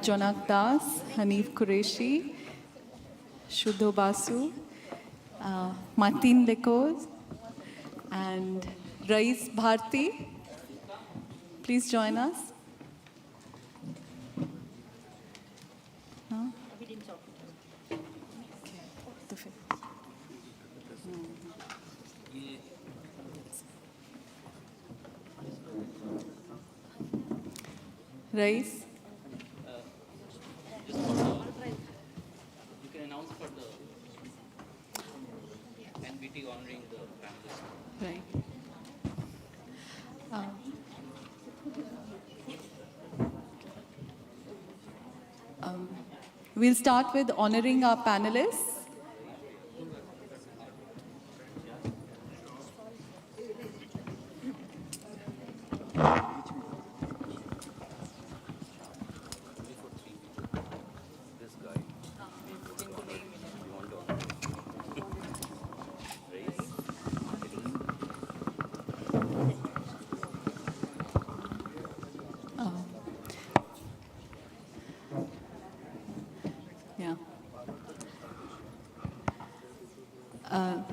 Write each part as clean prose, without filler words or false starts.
Jonak Das, Hanif Qureshi, Shuddho Basu, Martin Lekoz, and Rais Bharti. Please join us. No? Okay. Rais. You can announce for the invité honoring the panelists. Right. We'll start with honoring our panelists.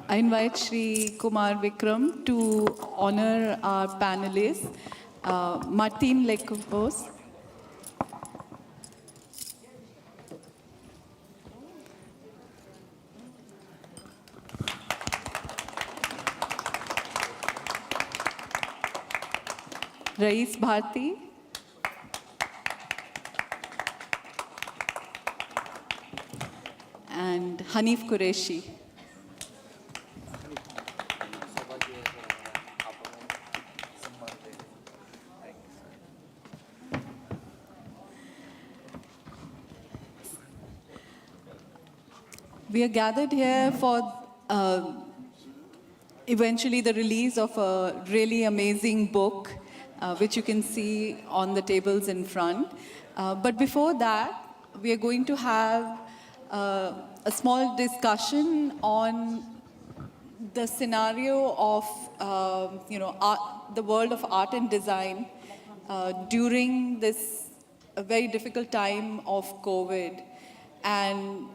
I invite Shri Kumar Vikram to honor our panelists, Martin Lekopos, Rais Bharti, and Hanif Qureshi. We are gathered here for eventually the release of a really amazing book, which you can see on the tables in front. But before that, we are going to have a small discussion on the scenario of the world of art and design during this very difficult time of COVID. And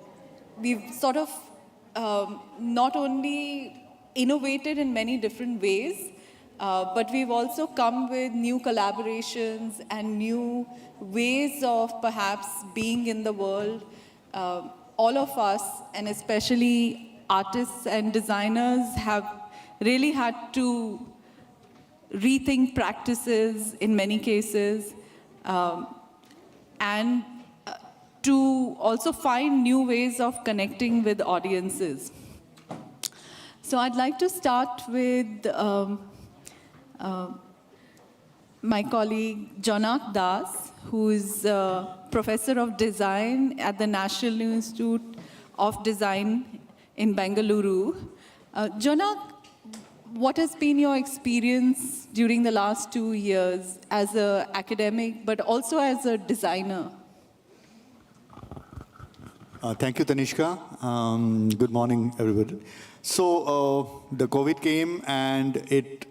we've sort of not only innovated in many different ways, but we've also come with new collaborations and new ways of perhaps being in the world. All of us, and especially artists and designers, have really had to rethink practices in many cases, and to also find new ways of connecting with audiences. So I'd like to start with my colleague Jonak Das, who is a professor of design at the National Institute of Design in Bengaluru. Jonak, what has been your experience during the last 2 years as an academic, but also as a designer? Thank you, Tanishka. Good morning, everybody. So the COVID came and it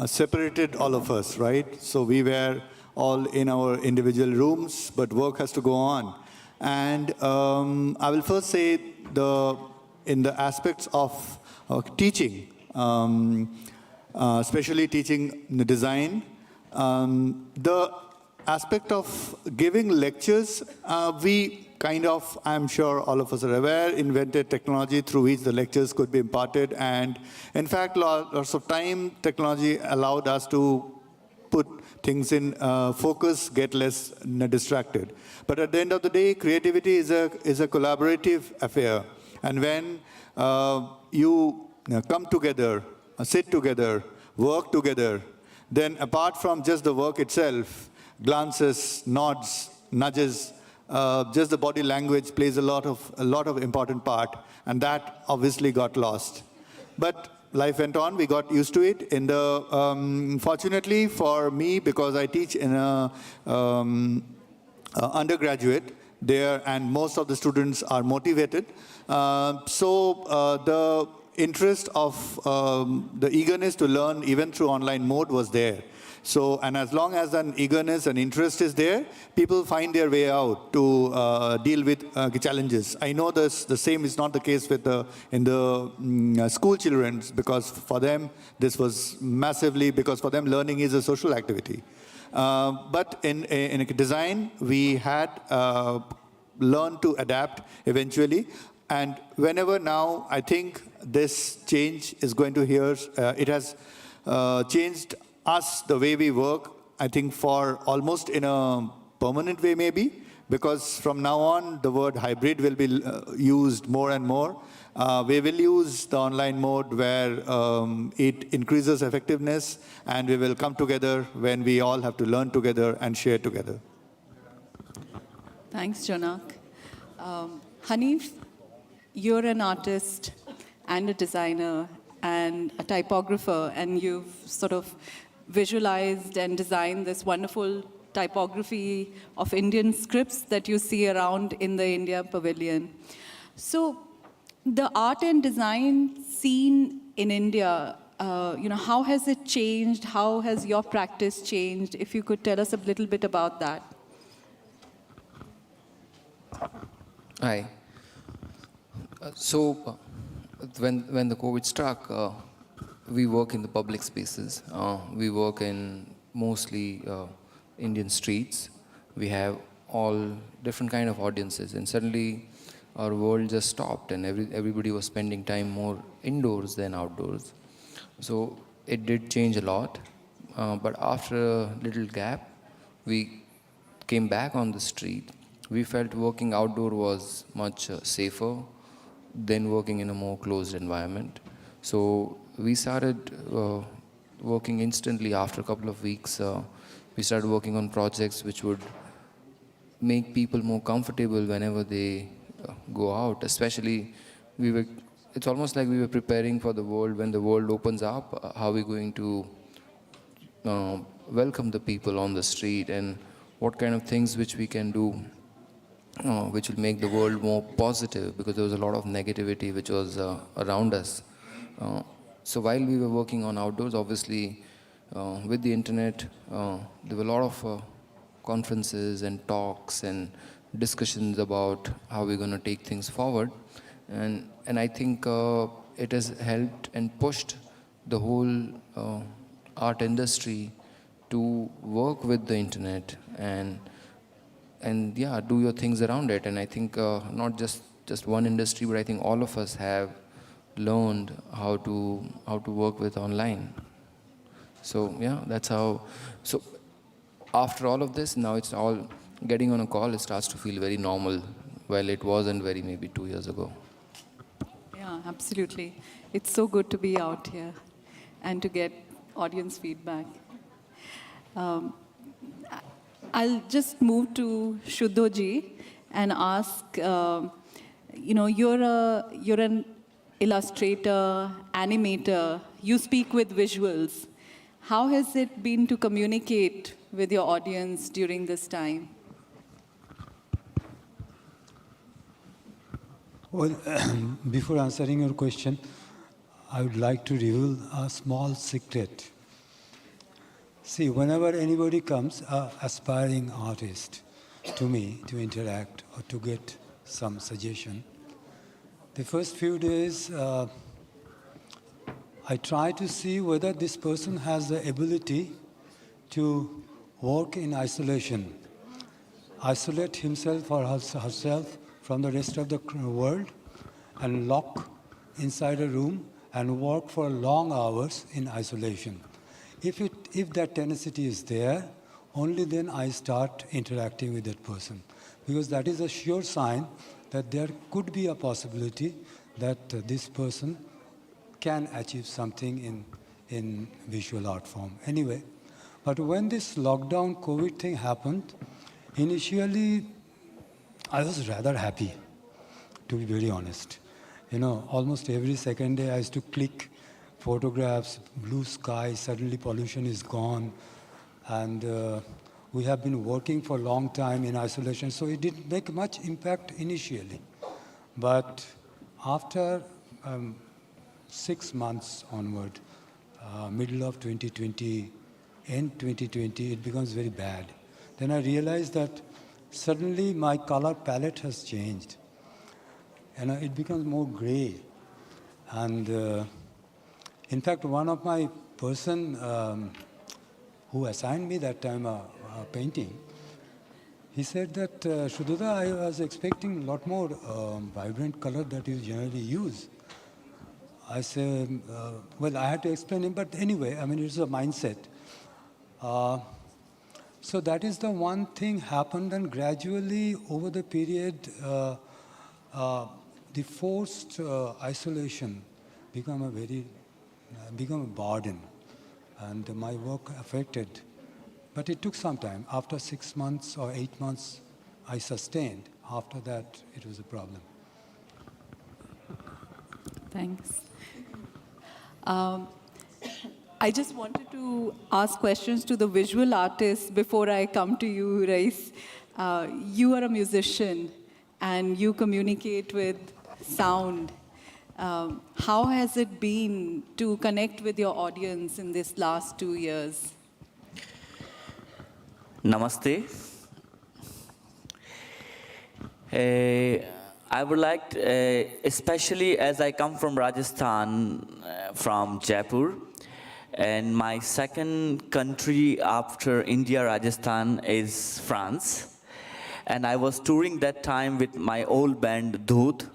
separated all of us, right? So we were all in our individual rooms, but work has to go on. And I will first say in the aspects of teaching, especially teaching the design, the aspect of giving lectures, we kind of, I'm sure all of us are aware, invented technology through which the lectures could be imparted. And in fact, lots of time, technology allowed us to put things in focus, get less distracted. But at the end of the day, creativity is a collaborative affair. And when you come together, sit together, work together, then apart from just the work itself, glances, nods, nudges, just the body language plays a lot of important part, and that obviously got lost. But life went on, we got used to it. Fortunately for me, because I teach in a undergraduate there, and most of the students are motivated, so the interest of the eagerness to learn even through online mode was there. So, and as long as an eagerness and interest is there, people find their way out to deal with challenges. I know the same is not the case with in the school children, because for them this was massively, because for them learning is a social activity. But in design, we had learned to adapt eventually. And whenever now, I think this change is going to hear, it has changed us, the way we work, I think for almost in a permanent way maybe, because from now on, the word hybrid will be used more and more. We will use the online mode where it increases effectiveness, and we will come together when we all have to learn together and share together. Thanks, Jonak. Hanif, you're an artist and a designer and a typographer, and you've sort of visualized and designed this wonderful typography of Indian scripts that you see around in the India Pavilion. So the art and design scene in India, how has it changed? How has your practice changed? If you could tell us a little bit about that. Hi. When the COVID struck, we work in the public spaces. We work in mostly Indian streets. We have all different kind of audiences, and suddenly our world just stopped, and everybody was spending time more indoors than outdoors. So it did change a lot, but after a little gap, we came back on the street. We felt working outdoor was much safer than working in a more closed environment. So we started working instantly after a couple of weeks. We started working on projects which would make people more comfortable whenever they go out. Especially, it's almost like we were preparing for the world. When the world opens up, how are we going to welcome the people on the street, and what kind of things which we can do which will make the world more positive, because there was a lot of negativity which was around us. So while we were working on outdoors, obviously with the internet, there were a lot of conferences and talks and discussions about how we're going to take things forward. And I think it has helped and pushed the whole art industry to work with the internet and yeah, do your things around it. And I think not just one industry, but I think all of us have learned how to work with online. So yeah, that's how. So after all of this, now it's all getting on a call. It starts to feel very normal, while it wasn't very maybe 2 years ago. Yeah, absolutely. It's so good to be out here and to get audience feedback. I'll just move to Shuddhoji and ask, you're an illustrator, animator, you speak with visuals. How has it been to communicate with your audience during this time? Well, before answering your question, I would like to reveal a small secret. See, whenever anybody comes, an aspiring artist, to me to interact or to get some suggestion, the first few days, I try to see whether this person has the ability to work in isolation, isolate himself or herself from the rest of the world, and lock inside a room and work for long hours in isolation. If that tenacity is there, only then I start interacting with that person, because that is a sure sign that there could be a possibility that this person can achieve something in visual art form. Anyway, but when this lockdown COVID thing happened, initially I was rather happy, to be very honest. Almost every second day I used to click photographs, blue sky, suddenly pollution is gone. And we have been working for a long time in isolation, so it didn't make much impact initially. But after 6 months onward, middle of 2020, end 2020, it becomes very bad. Then I realized that suddenly my color palette has changed. And it becomes more gray. And in fact, one of my person who assigned me that time a painting, he said that, Shuddhuda, I was expecting a lot more vibrant color that you generally use. I said, well, I had to explain him, but anyway, I mean, it's a mindset. So that is the one thing happened, and gradually over the period, the forced isolation become a burden, and my work affected. But it took some time. After 6 months or 8 months, I sustained. After that, it was a problem. Thanks. I just wanted to ask questions to the visual artists before I come to you, Rais. You are a musician and you communicate with sound. How has it been to connect with your audience in this last 2 years? Namaste. I would like, especially as I come from Rajasthan, from Jaipur, and my second country after India, Rajasthan, is France. And I was touring that time with my old band, Dhoot.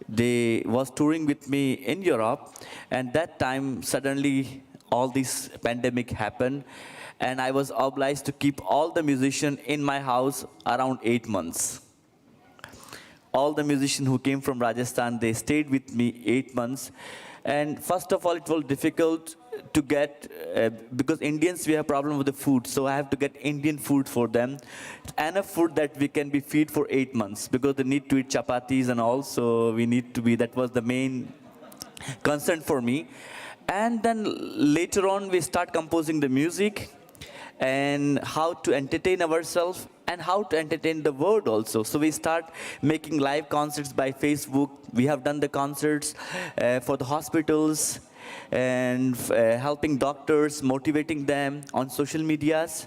They was touring with me in Europe, and that time suddenly all this pandemic happened, and I was obliged to keep all the musicians in my house around 8 months. All the musicians who came from Rajasthan, they stayed with me 8 months. And first of all, it was difficult to get, because Indians, we have problem with the food. So I have to get Indian food for them. Enough food that we can be feed for 8 months, because they need to eat chapatis and all. So we need to be, that was the main concern for me. And then later on, we start composing the music and how to entertain ourselves and how to entertain the world also. So we start making live concerts by Facebook. We have done the concerts for the hospitals and helping doctors, motivating them on social medias.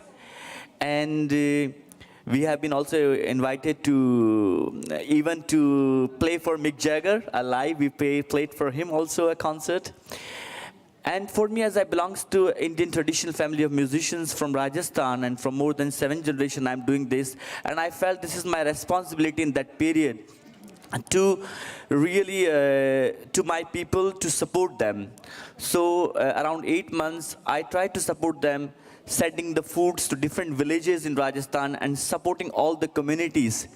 And we have been also invited to even to play for Mick Jagger live. We played for him also a concert. And for me, as I belongs to Indian traditional family of musicians from Rajasthan, and from more than 7 generations, I'm doing this. And I felt this is my responsibility in that period to really, to my people, to support them. So around 8 months, I tried to support them, sending the foods to different villages in Rajasthan and supporting all the communities.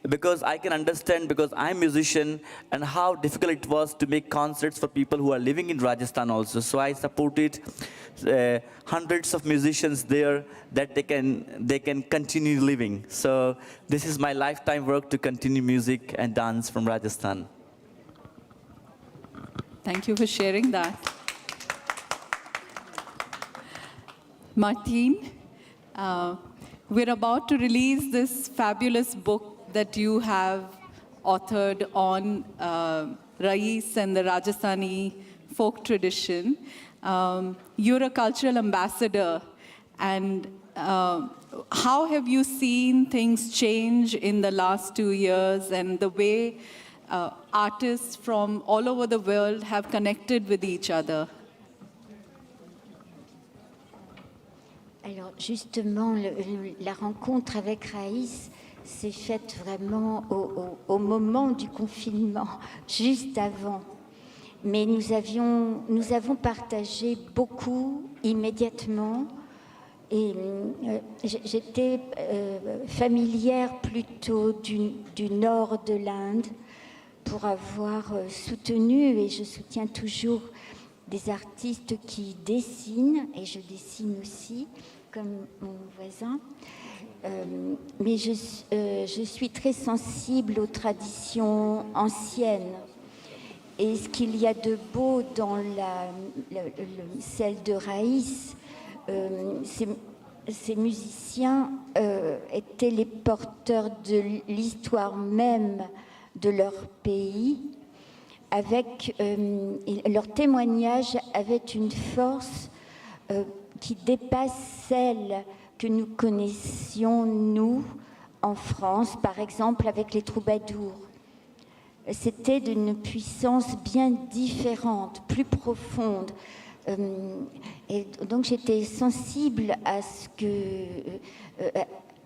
Because I can understand, because I'm a musician, and how difficult it was to make concerts for people who are living in Rajasthan also. So I supported hundreds of musicians there, that they can continue living. So this is my lifetime work, to continue music and dance from Rajasthan. Thank you for sharing that. Martin, we're about to release this fabulous book that you have authored on Rais and the Rajasthani folk tradition. You're a cultural ambassador, and how have you seen things change in the last 2 years, and the way artists from all over the world have connected with each other? Alors justement, la rencontre avec Raïs s'est faite vraiment au moment du confinement, juste avant. Mais nous avons partagé beaucoup immédiatement. Et j'étais familière plutôt du nord de l'Inde pour avoir soutenu, et je soutiens toujours des artistes qui dessinent, et je dessine aussi, comme mon voisin. Mais je suis très sensible aux traditions anciennes. Et ce qu'il y a de beau dans celle de Raïs, ces musiciens étaient les porteurs de l'histoire même de leur pays, leur témoignage avait une force qui dépasse celle que nous connaissions, nous, en France, par exemple, avec les troubadours. C'était d'une puissance bien différente, plus profonde. Et donc j'étais sensible à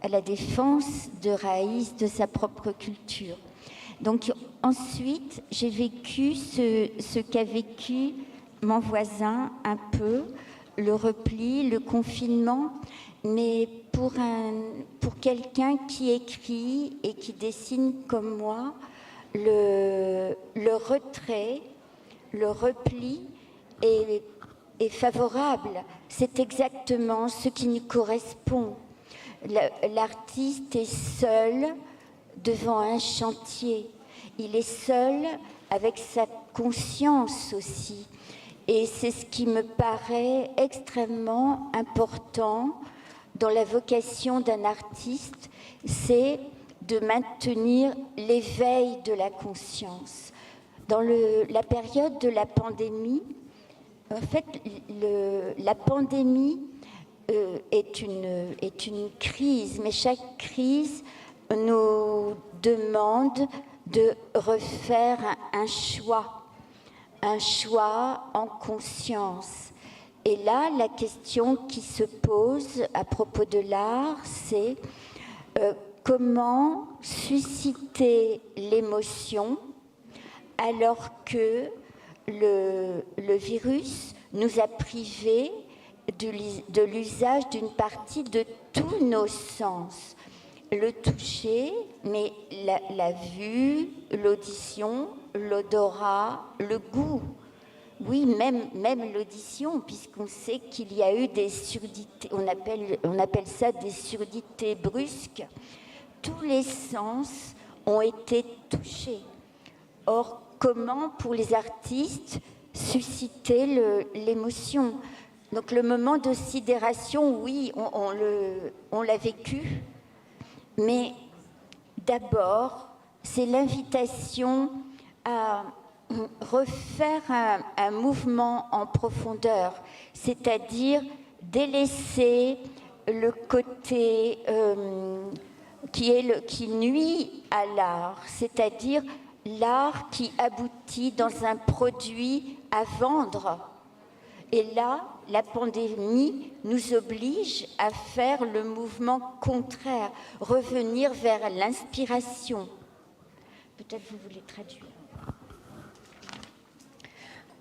à la défense de Raïs, de sa propre culture. Donc ensuite, j'ai vécu ce qu'a vécu mon voisin un peu, le repli, le confinement, mais pour quelqu'un qui écrit et qui dessine comme moi, le retrait, le repli est favorable. C'est exactement ce qui nous correspond. L'artiste est seul devant un chantier. Il est seul avec sa conscience aussi. Et c'est ce qui me paraît extrêmement important dans la vocation d'un artiste, c'est de maintenir l'éveil de la conscience. Dans la période de la pandémie, en fait, la pandémie est une crise, mais chaque crise nous demande de refaire un choix en conscience. Et là, la question qui se pose à propos de l'art, c'est comment susciter l'émotion alors que le virus nous a privés de l'usage d'une partie de tous nos sens. Le toucher, mais la vue, l'audition, l'odorat, le goût. Oui, même l'audition, puisqu'on sait qu'il y a eu des surdités, on appelle ça des surdités brusques. Tous les sens ont été touchés. Or, comment, pour les artistes, susciter l'émotion? Donc, le moment de sidération, oui, on l'a vécu, mais d'abord, c'est l'invitation à refaire un mouvement en profondeur, c'est-à-dire délaisser le côté qui nuit à l'art, c'est-à-dire l'art qui aboutit dans un produit à vendre. Et là, la pandémie nous oblige à faire le mouvement contraire, revenir vers l'inspiration. Peut-être vous voulez traduire.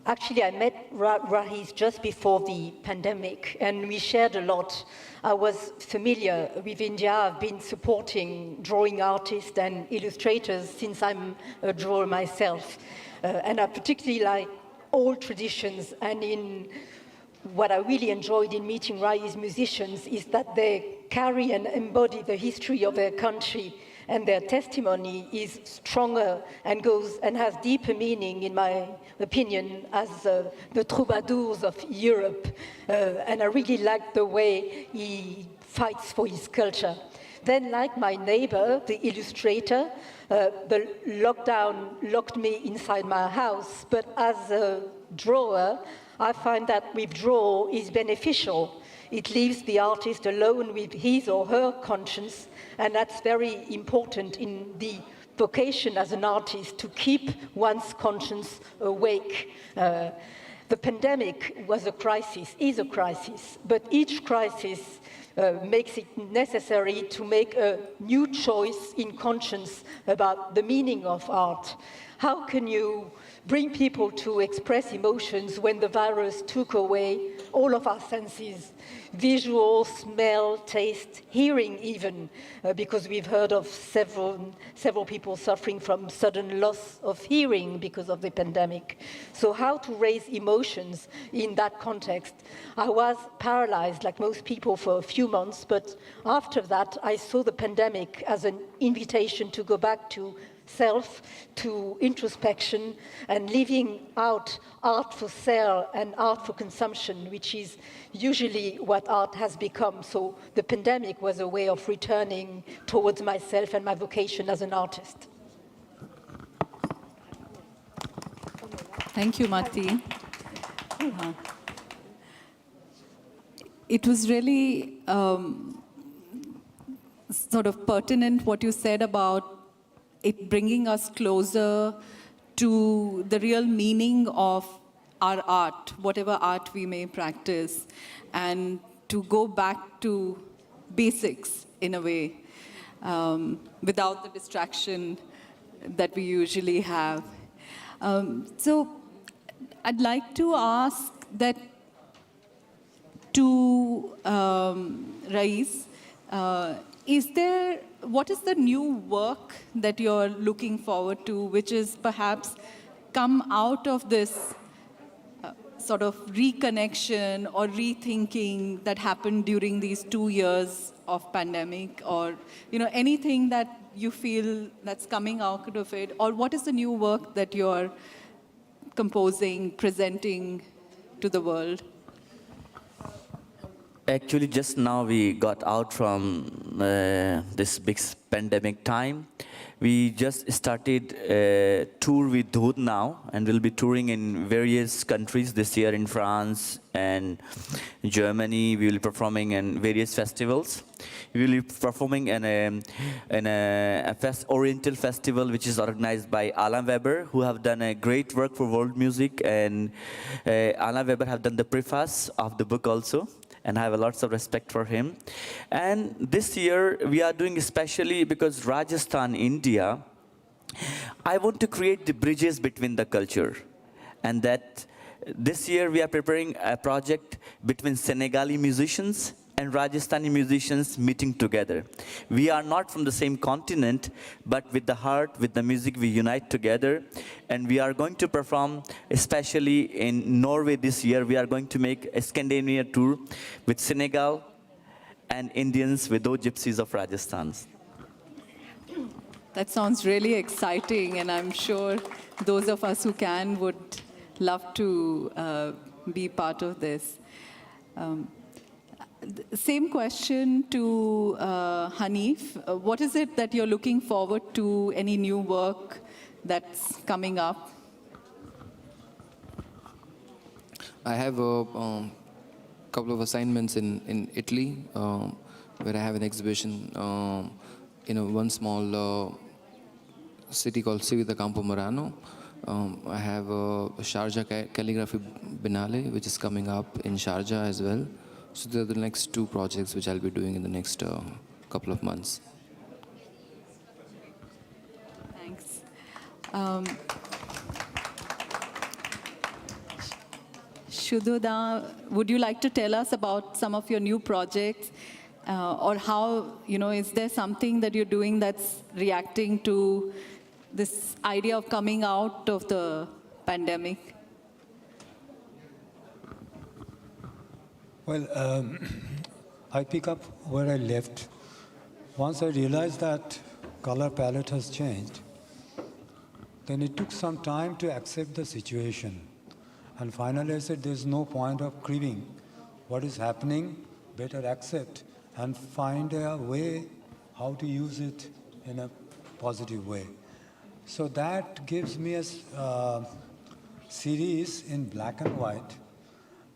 Actually, I met Rahis just before the pandemic, and we shared a lot. I was familiar with India. I've been supporting drawing artists and illustrators since I'm a drawer myself. And I particularly like old traditions. And in what I really enjoyed in meeting Rahis musicians is that they carry and embody the history of their country, and their testimony is stronger and goes and has deeper meaning, in my opinion, as the troubadours of Europe. And I really like the way he fights for his culture. Then, like my neighbor, the illustrator, the lockdown locked me inside my house. But as a drawer, I find that withdrawal is beneficial. It leaves the artist alone with his or her conscience, and that's very important in the vocation as an artist, to keep one's conscience awake. The pandemic was a crisis, is a crisis, but each crisis makes it necessary to make a new choice in conscience about the meaning of art. How can you bring people to express emotions when the virus took away all of our senses? Visual, smell, taste, hearing even, because we've heard of several people suffering from sudden loss of hearing because of the pandemic. So how to raise emotions in that context? I was paralyzed, like most people, for a few months, but after that, I saw the pandemic as an invitation to go back to self, to introspection, and leaving out art for sale and art for consumption, which is usually what art has become. So the pandemic was a way of returning towards myself and my vocation as an artist. Thank you, Mati. It was really sort of pertinent what you said about it bringing us closer to the real meaning of our art, whatever art we may practice, and to go back to basics in a way, without the distraction that we usually have. So I'd like to ask that to Rais, what is the new work that you're looking forward to, which is perhaps come out of this sort of reconnection or rethinking that happened during these 2 years of pandemic, or anything that you feel that's coming out of it, or what is the new work that you're composing, presenting to the world? Actually, just now we got out from this big pandemic time. We just started a tour with Dhood now, and we'll be touring in various countries this year in France and Germany. We will be performing in various festivals. We will be performing in a Oriental festival, which is organized by Alan Weber, who have done a great work for world music, and Alan Weber have done the preface of the book also. And I have lots of respect for him. And this year, we are doing especially because Rajasthan, India, I want to create the bridges between the culture. And that this year, we are preparing a project between Senegali musicians and Rajasthani musicians meeting together. We are not from the same continent, but with the heart, with the music, we unite together. And we are going to perform, especially in Norway this year, we are going to make a Scandinavia tour with Senegal and Indians with those gypsies of Rajasthan. That sounds really exciting, and I'm sure those of us who can would love to be part of this. Same question to Hanif. What is it that you're looking forward to? Any new work that's coming up? I have a couple of assignments in Italy, where I have an exhibition in one small city called Civita Campo Marano. I have a Sharjah calligraphy Biennale, which is coming up in Sharjah as well. So they're the next two projects which I'll be doing in the next couple of months. Thanks. Shudhoda, would you like to tell us about some of your new projects, or how, is there something that you're doing that's reacting to this idea of coming out of the pandemic? Well, I pick up where I left. Once I realized that color palette has changed, then it took some time to accept the situation. And finally I said, there's no point of grieving. What is happening, better accept and find a way how to use it in a positive way. So that gives me a series in black and white.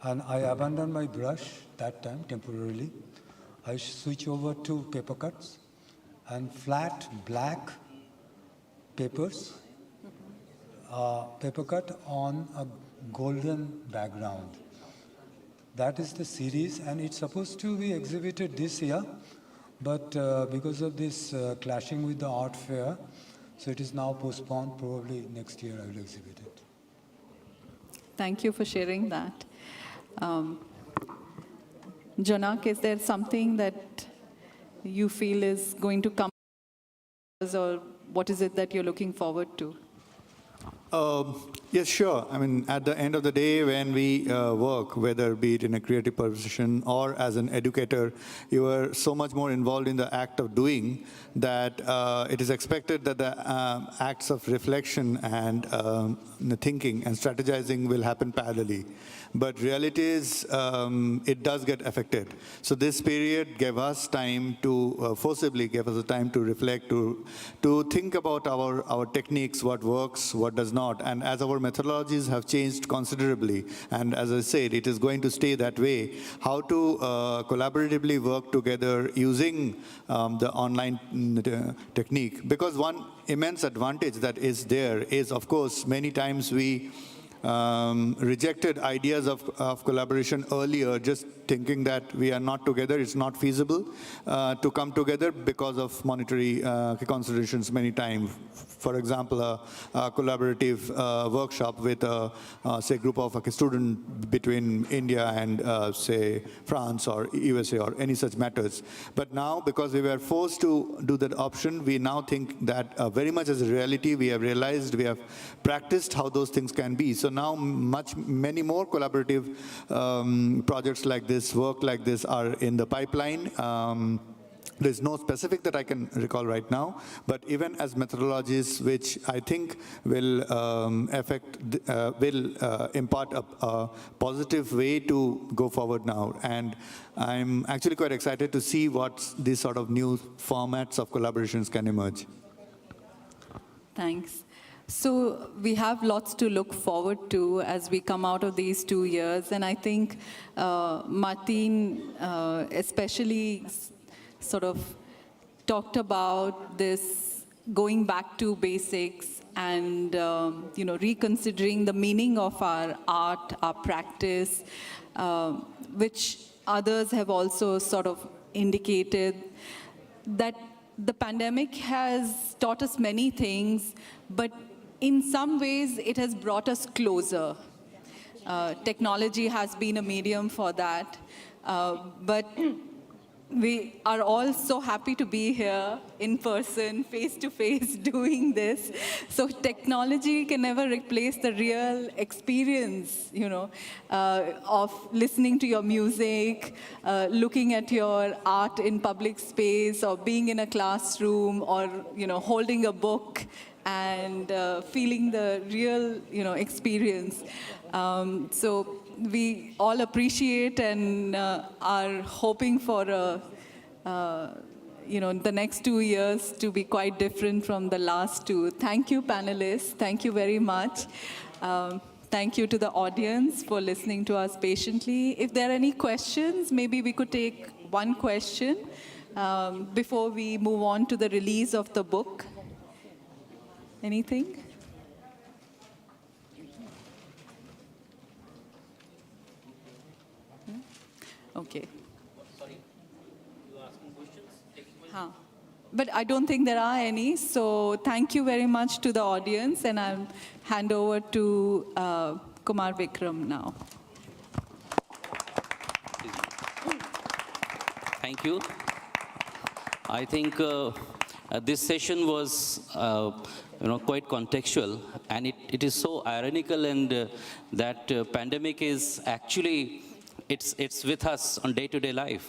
And I abandoned my brush that time temporarily. I switch over to paper cuts and flat black papers, paper cut on a golden background. That is the series, and it's supposed to be exhibited this year, but because of this clashing with the art fair, so it is now postponed. Probably next year I will exhibit it. Thank you for sharing that. Janak, is there something that you feel is going to come, or what is it that you're looking forward to? Yes, sure. I mean, at the end of the day, when we work, whether be it in a creative position or as an educator, you are so much more involved in the act of doing that it is expected that the acts of reflection and thinking and strategizing will happen parallelly. But reality is, it does get affected. So this period gave us time to, forcibly gave us a time to reflect, to think about our techniques, what works, what does not not. And as our methodologies have changed considerably, and as I said, it is going to stay that way, how to collaboratively work together using the online technique. Because one immense advantage that is there is, of course, many times we rejected ideas of collaboration earlier, just thinking that we are not together, it's not feasible to come together because of monetary considerations many times. For example, a collaborative workshop with a, say, group of student between India and, say, France or USA or any such matters. But now, because we were forced to do that option, we now think that very much as a reality, we have realized, we have practiced how those things can be. So now many more collaborative projects like this, work like this are in the pipeline. There's no specific that I can recall right now, but even as methodologies which I think will impart a positive way to go forward now. And I'm actually quite excited to see what these sort of new formats of collaborations can emerge. Thanks. So we have lots to look forward to as we come out of these 2 years. And I think Martin especially sort of talked about this going back to basics and reconsidering the meaning of our art, our practice, which others have also sort of indicated that the pandemic has taught us many things, but in some ways it has brought us closer. Technology has been a medium for that, but we are all so happy to be here in person, face to face, doing this. So technology can never replace the real experience, of listening to your music, looking at your art in public space, or being in a classroom, or holding a book and feeling the real, experience. So we all appreciate and are hoping for the next 2 years to be quite different from the last 2. Thank you, panelists. Thank you very much. Thank you to the audience for listening to us patiently. If there are any questions, maybe we could take one question before we move on to the release of the book. Anything? Okay. Sorry, you are asking questions? Taking questions? Huh. But I don't think there are any, so thank you very much to the audience, and I'll hand over to Kumar Vikram now. Thank you. I think this session was quite contextual, and it is so ironical, and that pandemic is actually it's with us on day-to-day life.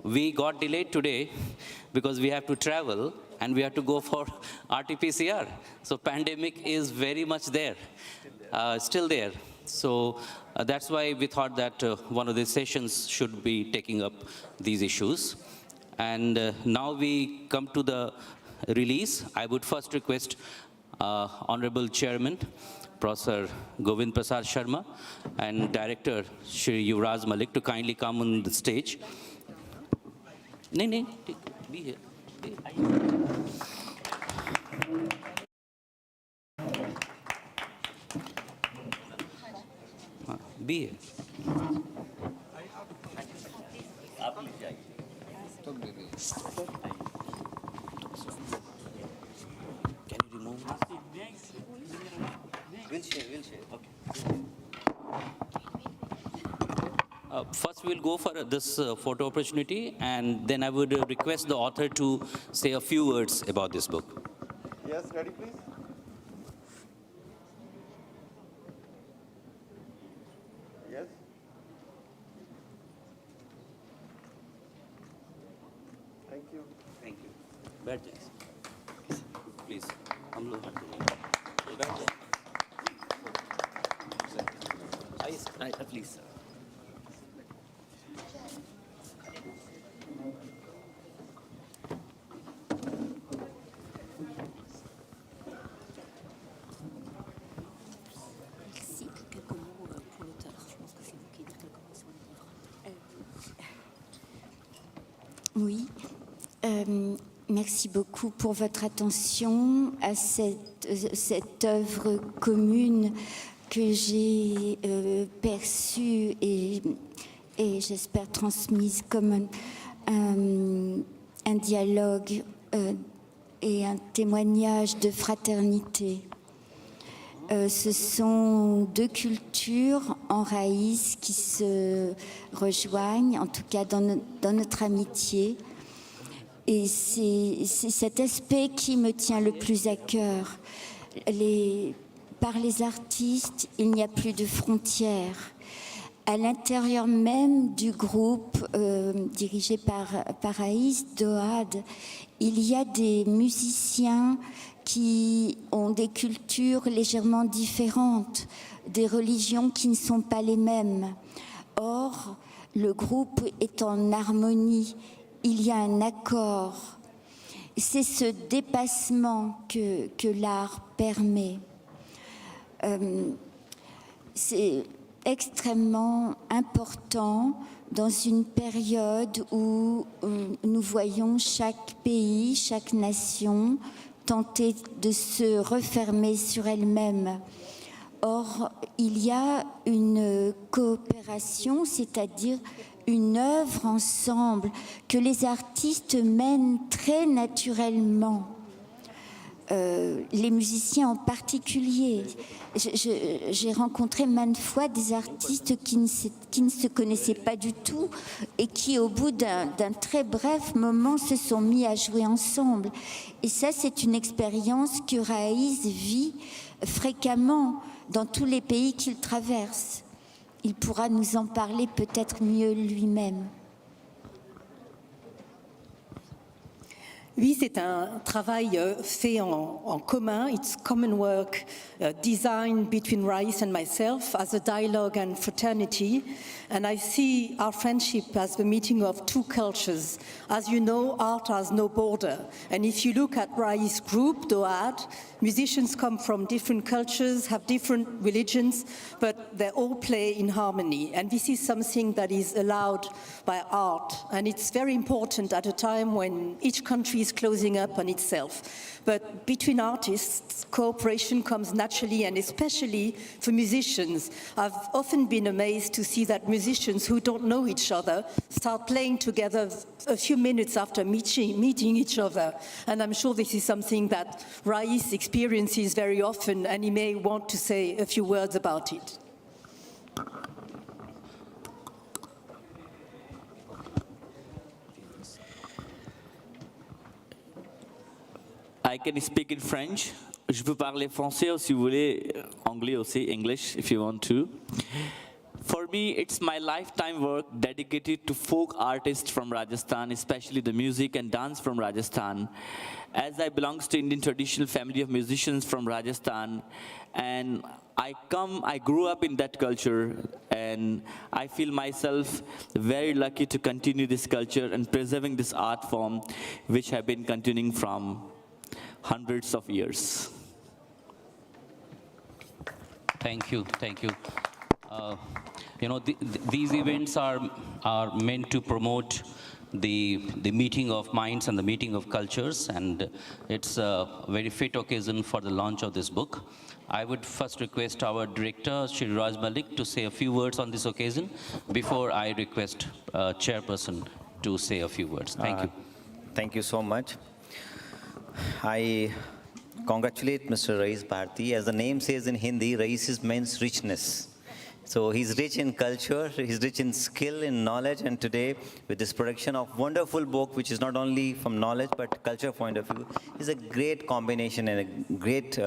We got delayed today because we have to travel and we have to go for RT-PCR. So pandemic is very much there, still there. So that's why we thought that one of these sessions should be taking up these issues. And now we come to the release. I would first request Honorable Chairman, Professor Govind Prasad Sharma, and Director Shri Yuvraj Malik to kindly come on the stage. No, be here. Be here. Can you remove this? Wheelchair. Okay. First, we'll go for this photo opportunity, and then I would request the author to say a few words about this book. Yes, ready, please. Yes. Thank you. Thank you. बैठ जाइए please हम लोग बैठ जाइए आइए please Oui. Merci beaucoup pour votre attention à cette œuvre commune que j'ai perçue et j'espère transmise comme un dialogue et un témoignage de fraternité. Ce sont deux cultures en Raïs qui se rejoignent, en tout cas dans notre amitié. Et c'est cet aspect qui me tient le plus à cœur. Par les artistes, il n'y a plus de frontières. À l'intérieur même du groupe dirigé par Aïs Doad, il y a des musiciens qui ont des cultures légèrement différentes, des religions qui ne sont pas les mêmes. Or, le groupe est en harmonie, il y a un accord. C'est ce dépassement que l'art permet. C'est extrêmement important dans une période où nous voyons chaque pays, chaque nation tenter de se refermer sur elle-même. Or, il y a une coopération, c'est-à-dire une œuvre ensemble que les artistes mènent très naturellement. Les musiciens en particulier. J'ai rencontré maintes fois des artistes qui ne se connaissaient pas du tout et qui, au bout d'un très bref moment, se sont mis à jouer ensemble. Et ça, c'est une expérience que Raïs vit fréquemment dans tous les pays qu'il traverse. Il pourra nous en parler peut-être mieux lui-même. Oui, c'est un travail fait en commun. It's common work designed between Raïs and myself as a dialogue and fraternity. And I see our friendship as the meeting of two cultures. As you know, art has no border. And if you look at Raïs' group, Doad, musicians come from different cultures, have different religions, but they all play in harmony. And this is something that is allowed by art. And it's very important at a time when each country is closing up on itself. But between artists, cooperation comes naturally, and especially for musicians. I've often been amazed to see that musicians who don't know each other start playing together a few minutes after meeting each other. And I'm sure this is something that Raïs experiences very often, and he may want to say a few words about it. I can speak in French. Je peux parler français ou si vous voulez, anglais aussi, English if you want to. For me, it's my lifetime work dedicated to folk artists from Rajasthan, especially the music and dance from Rajasthan. As I belong to Indian traditional family of musicians from Rajasthan, and I grew up in that culture, and I feel myself very lucky to continue this culture and preserving this art form, which have been continuing from hundreds of years. Thank you, thank you. These events are meant to promote the meeting of minds and the meeting of cultures, and it's a very fit occasion for the launch of this book. I would first request our director, Shri Raj Malik, to say a few words on this occasion before I request chairperson to say a few words. Thank you. Thank you so much. I congratulate Mr. Rais Bharti. As the name says in Hindi, Rais means richness. So he's rich in culture, he's rich in skill, in knowledge, and today with this production of wonderful book, which is not only from knowledge but culture point of view, is a great combination and a great,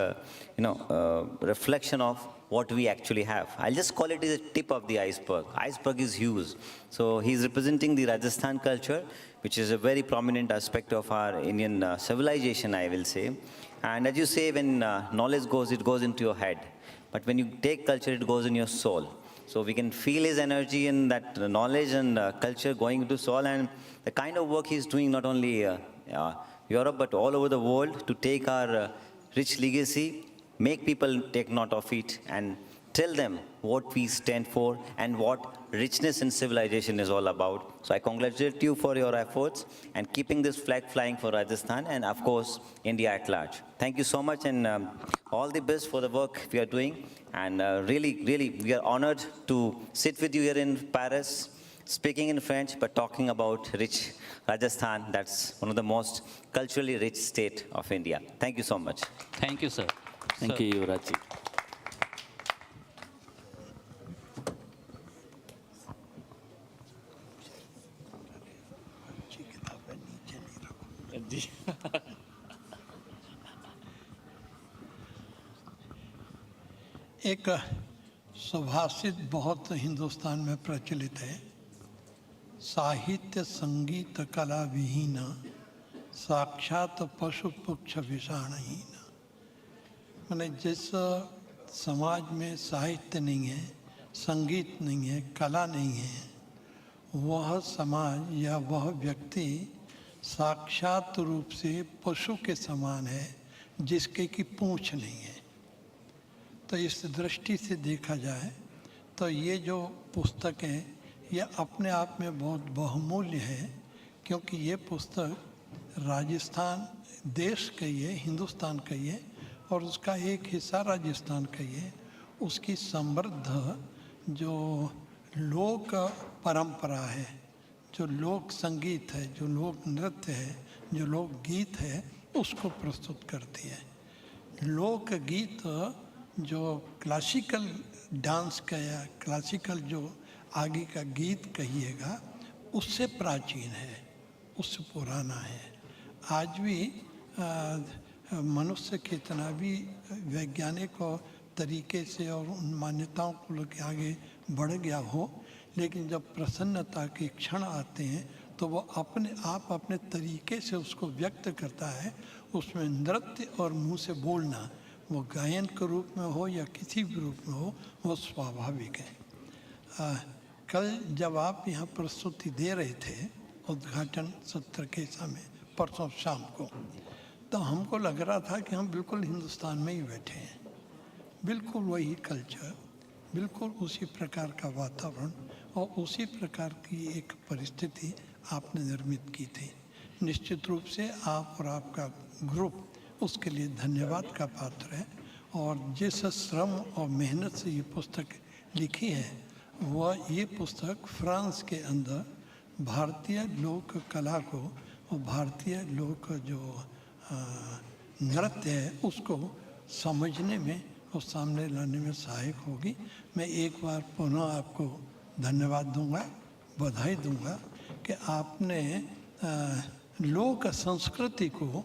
reflection of what we actually have. I'll just call it the tip of the iceberg. Iceberg is huge. So he's representing the Rajasthan culture, which is a very prominent aspect of our Indian civilization, I will say. And as you say, when knowledge goes, it goes into your head. But when you take culture, it goes in your soul. So we can feel his energy in that knowledge and culture going into soul, and the kind of work he's doing not only Europe, but all over the world to take our rich legacy, make people take note of it, and tell them what we stand for and what richness in civilization is all about. So I congratulate you for your efforts and keeping this flag flying for Rajasthan and of course India at large. Thank you so much and all the best for the work we are doing. And really, we are honored to sit with you here in Paris, speaking in French, but talking about rich Rajasthan. That's one of the most culturally rich state of India. Thank you so much. Thank you, sir. Thank Sir. you, Yuvraj ji. एक सुभाषित बहुत हिंदुस्तान में प्रचलित है, साहित्य संगीत कला विहीन साक्षात पशु पुक्ष विषाणहीन। माने जिस समाज में साहित्य नहीं है, संगीत नहीं है, कला नहीं है, वह समाज या वह व्यक्ति साक्षात रूप से पशु के समान है जिसके की पूंछ नहीं है। तो इस दृष्टि से देखा जाए तो ये जो पुस्तक है ये अपने आप में बहुत बहुमूल्य है, क्योंकि ये पुस्तक राजस्थान देश का ही है, हिंदुस्तान का ही है और उसका एक हिस्सा राजस्थान का ही है। उसकी समृद्ध जो लोक परंपरा है, जो लोक संगीत है, जो लोक नृत्य है, जो लोक गीत है, उसको प्रस्तुत करती है। लोक गीत जो क्लासिकल डांस का या क्लासिकल जो आगे का गीत कहिएगा उससे प्राचीन है, उससे पुराना है। आज भी मनुष्य कितना भी वैज्ञानिक और तरीके से और उन मान्यताओं को लेकर आगे बढ़ गया हो, लेकिन जब प्रसन्नता के क्षण आते हैं तो वो अपने आप अपने तरीके से उसको व्यक्त करता है। उसमें नृत्य और मुंह से बोलना, वो गायन के रूप में हो या किसी भी रूप में हो, वो स्वाभाविक है। कल जब आप यहाँ प्रस्तुति दे रहे थे उद्घाटन सत्र के समय परसों शाम को, तो हमको लग रहा था कि हम बिल्कुल हिंदुस्तान में ही बैठे हैं, बिल्कुल वही कल्चर, बिल्कुल उसी प्रकार का वातावरण और उसी प्रकार की एक परिस्थिति आपने निर्मित की थी। निश्चित रूप से आप और आपका ग्रुप उसके लिए धन्यवाद का पात्र है। और जिस श्रम और मेहनत से ये पुस्तक लिखी है, वह ये पुस्तक फ्रांस के अंदर भारतीय लोक कला को और भारतीय लोक जो नृत्य है उसको समझने में और सामने लाने में सहायक होगी। मैं एक बार पुनः आपको धन्यवाद दूंगा, बधाई दूंगा कि आपने लोक संस्कृति को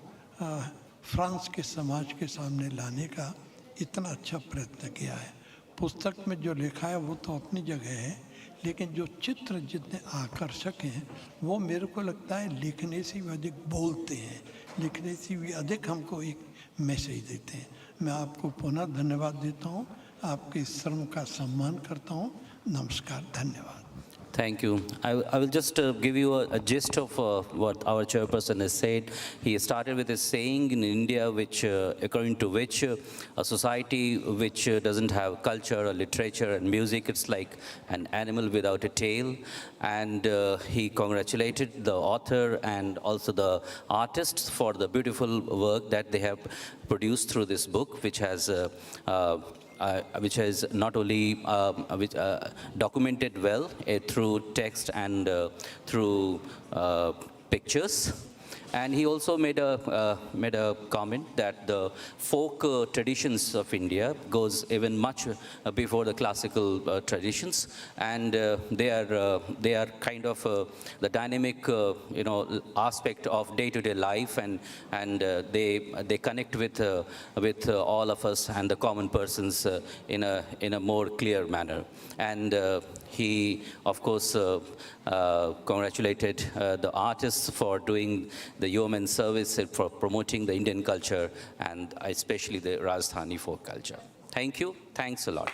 फ्रांस के समाज के सामने लाने का इतना अच्छा प्रयत्न किया है। पुस्तक में जो लिखा है वो तो अपनी जगह है, लेकिन जो चित्र जितने आकर्षक हैं वो मेरे को लगता है लिखने से भी अधिक बोलते हैं, लिखने से भी अधिक हमको एक मैसेज देते हैं। मैं आपको पुनः धन्यवाद देता हूँ, आपके श्रम का सम्मान करता हूँ। नमस्कार, धन्यवाद। Thank you. I will just give you a gist of what our chairperson has said. He started with a saying in India, which, according to which a society which doesn't have culture or literature and music, it's like an animal without a tail. And he congratulated the author and also the artists for the beautiful work that they have produced through this book, which has not only documented well through text and through pictures. And he also made a comment that the folk traditions of India goes even much before the classical traditions, and they are kind of the dynamic aspect of day-to-day life, and they connect with all of us and the common persons in a more clear manner. And he, of course, congratulated the artists for doing the yeoman service and for promoting the Indian culture and especially the Rajasthani folk culture. Thank you. Thanks a lot.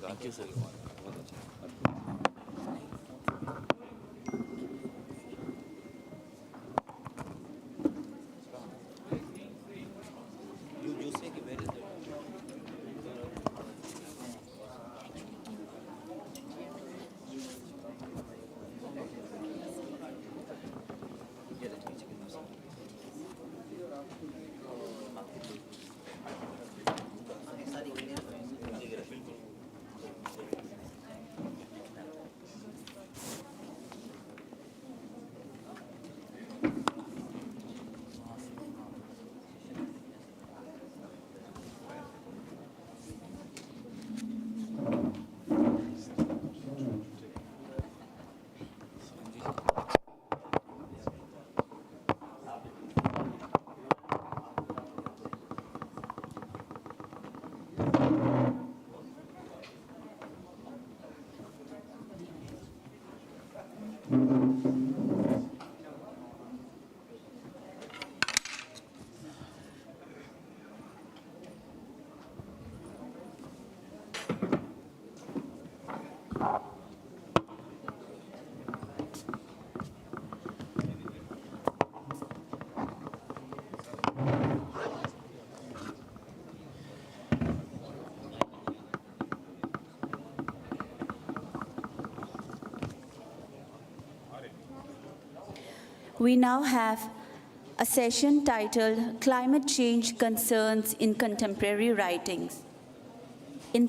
Thank you, sir. we now have a session titled Climate Change Concerns in Contemporary Writings. In